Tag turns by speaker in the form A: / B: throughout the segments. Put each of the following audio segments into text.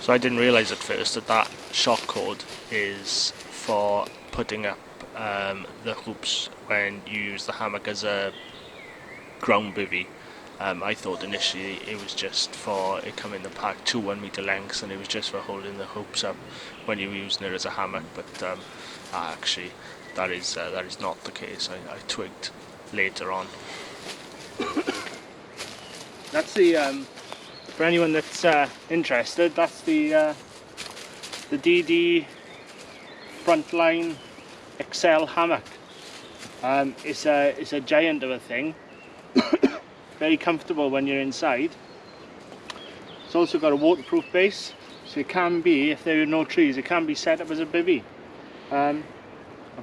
A: So I didn't realise at first that that shock cord is for putting up the hoops when you use the hammock as a ground bivvy. I thought initially it was just for, it come in the pack 2 1 metre lengths, and it was just for holding the hoops up when you were using it as a hammock, but actually that is not the case. I twigged later on. That's the, for anyone that's interested, that's the DD Frontline XL hammock. It's a giant of a thing. Very comfortable when you're inside. It's also got a waterproof base, so it can be, if there are no trees, it can be set up as a bivvy. I've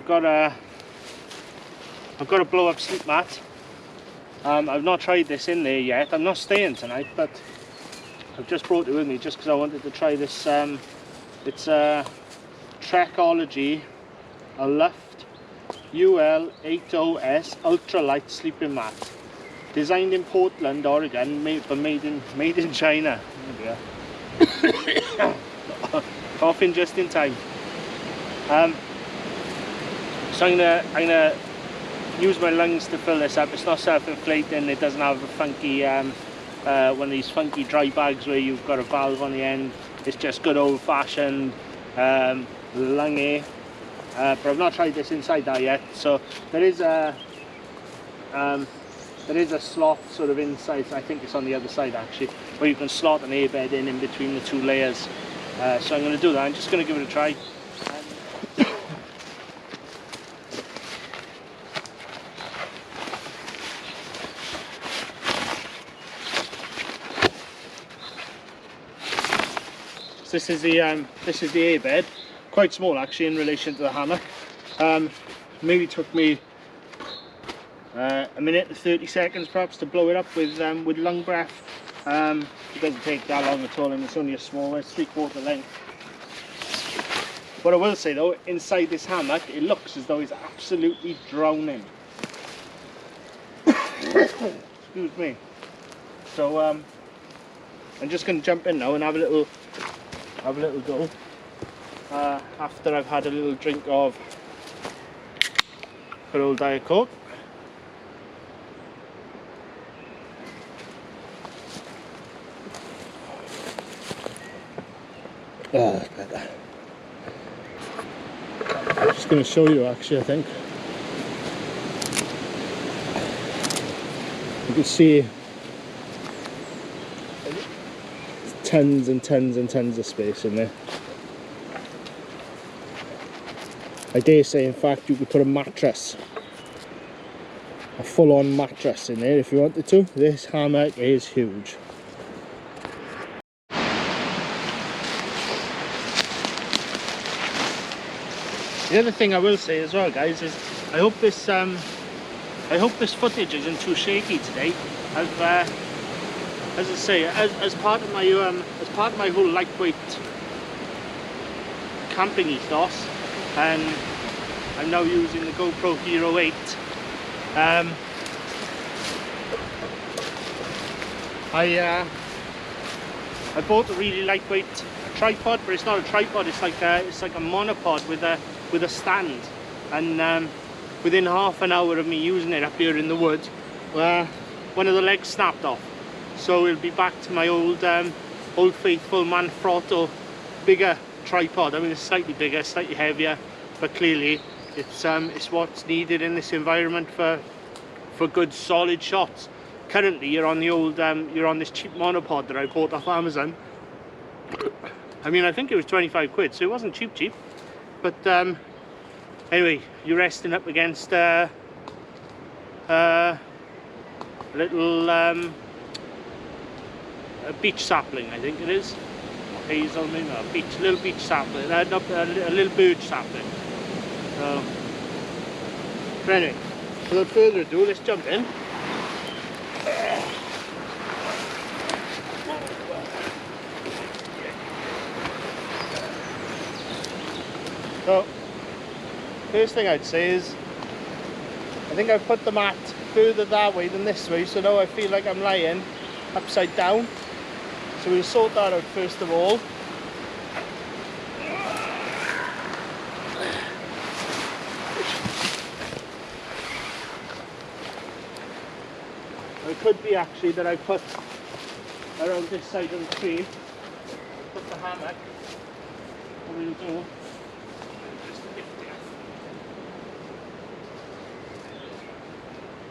A: got a blow up sleep mat. I've not tried this in there yet. I'm not staying tonight, but I've just brought it with me just because I wanted to try this. It's a Trekology, a Luft UL80 ultralight sleeping mat. Designed in Portland, Oregon, but made in China. Oh dear. Coughing just in time. So I'm gonna use my lungs to fill this up. It's not self-inflating. It doesn't have a funky one of these funky dry bags where you've got a valve on the end. It's just good old-fashioned lung air. But I've not tried this inside that yet. So there is a slot sort of inside, so I think it's on the other side actually, where you can slot an airbed in between the 2 layers. So I'm going to do that. I'm just going to give it a try. So this is the airbed, quite small actually in relation to the hammock. Maybe took me a minute and 30 seconds perhaps to blow it up with lung breath. It doesn't take that long at all, and it's only a small one, it's 3/4 length. What I will say though, inside this hammock it looks as though it's absolutely drowning. Excuse me. So I'm just going to jump in now and have a little go after I've had a little drink of good old Diet Coke. Oh, that's better. I'm just going to show you actually, I think. You can see tons and tons and tons of space in there. I dare say, in fact, you could put a mattress, a full-on mattress in there if you wanted to. This hammock is huge. The other thing I will say as well, guys, is I hope this footage isn't too shaky today. As I say, as part of my whole lightweight camping ethos, and I'm now using the GoPro Hero 8. I bought a really lightweight tripod, but it's not a tripod. It's like a monopod with a stand. And within half an hour of me using it up here in the woods, one of the legs snapped off. So we'll be back to my old faithful Manfrotto bigger tripod. I mean, it's slightly bigger, slightly heavier, but clearly it's what's needed in this environment for good solid shots. Currently you're on the old you're on this cheap monopod that I bought off Amazon. I mean, I think it was 25 quid, so it wasn't cheap, but anyway, you're resting up against a little a beech sapling, I think it is. Hazel, maybe not a little beech sapling, a little birch sapling. So, but anyway, without further ado, let's jump in. So, first thing I'd say is, I think I've put the mat further that way than this way, so now I feel like I'm lying upside down. So we'll sort that out first of all. could be actually that I put around this side of the tree, put the hammock. What we'll do, just lift it.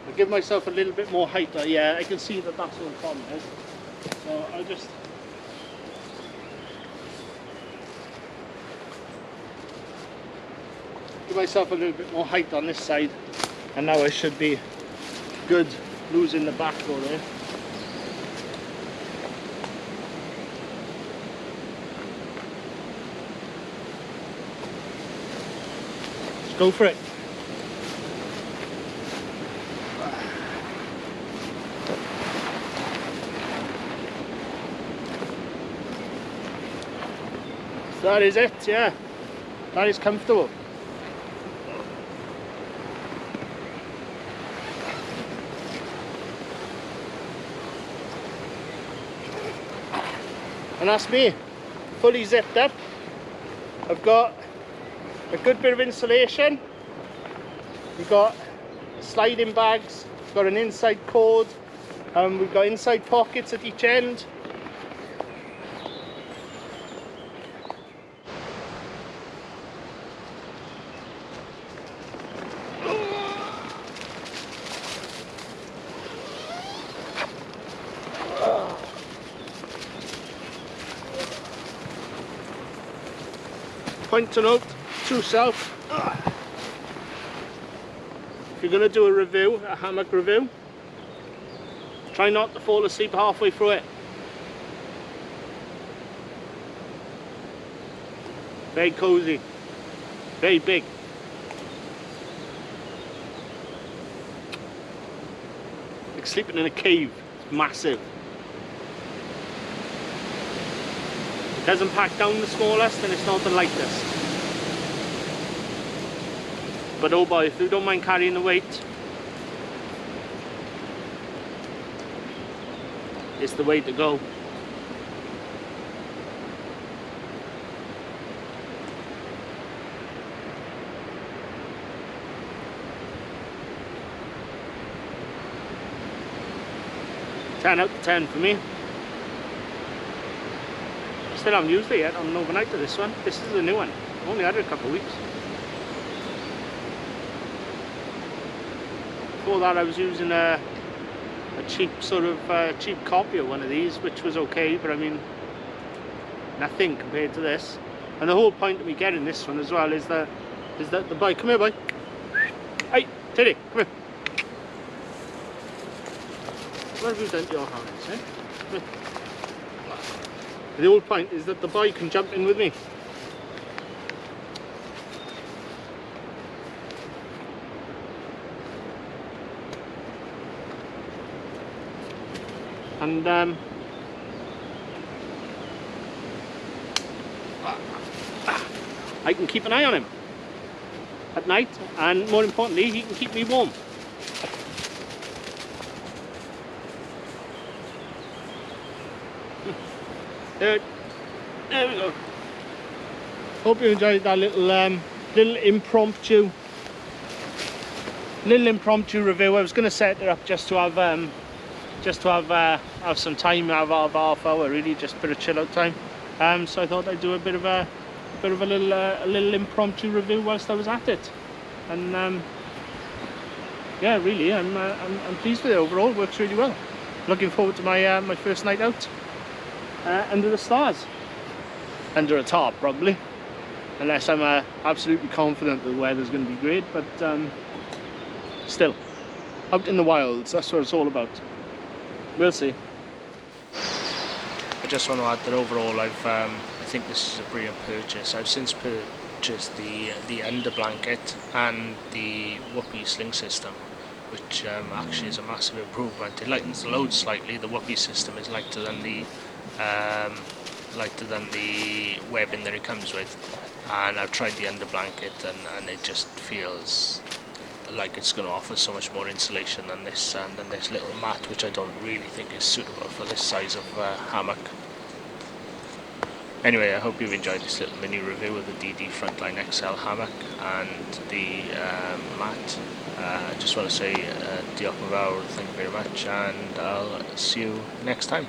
A: I'll give myself a little bit more height. Yeah, I can see that that's what the problem is. So I'll just give myself a little bit more height on this side, and now I should be good losing the back though there. Let's go for it. So that is it, yeah. That is comfortable. And that's me, fully zipped up. I've got a good bit of insulation. We've got sliding bags, we've got an inside cord, we've got inside pockets at each end. Point to note to yourself, if you're going to do a review, a hammock review, try not to fall asleep halfway through it. Very cozy, very big. Like sleeping in a cave, it's massive. It doesn't pack down the smallest and it's not the lightest. But oh boy, if you don't mind carrying the weight, it's the way to go. Ten out of 10 for me. Still haven't used it yet. I'm overnight to this one. This is a new one. I've only had it a couple of weeks. Before that I was using a cheap sort of cheap copy of one of these, which was okay, but I mean nothing compared to this. And the whole point of me getting this one as well is that the boy, come here boy. Hey, Teddy, come here. What have you done to your hands, eh? Come here. The whole point is that the boy can jump in with me. And I can keep an eye on him at night, and more importantly, he can keep me warm. There we go. Hope you enjoyed that little impromptu review. I was going to set it up just to have some time, have half hour really, just a bit of chill out time. So I thought I'd do a bit of a little impromptu review whilst I was at it. And yeah, really, I'm pleased with it overall. Works really well. Looking forward to my my first night out. Under the stars, under a tarp probably, unless I'm absolutely confident that the weather's going to be great, but still, out in the wilds, that's what it's all about. We'll see. I just want to add that overall I think this is a brilliant purchase. I've since purchased the under blanket and the whoopee sling system, which actually is a massive improvement. It lightens the load slightly. The whoopee system is lighter than the webbing that it comes with, and I've tried the under blanket and it just feels like it's going to offer so much more insulation than this little mat, which I don't really think is suitable for this size of hammock.
B: Anyway, I hope you've enjoyed this little mini review of the DD Frontline XL hammock and the mat. Just want to say diolch yn fawr, thank you very much, and I'll see you next time.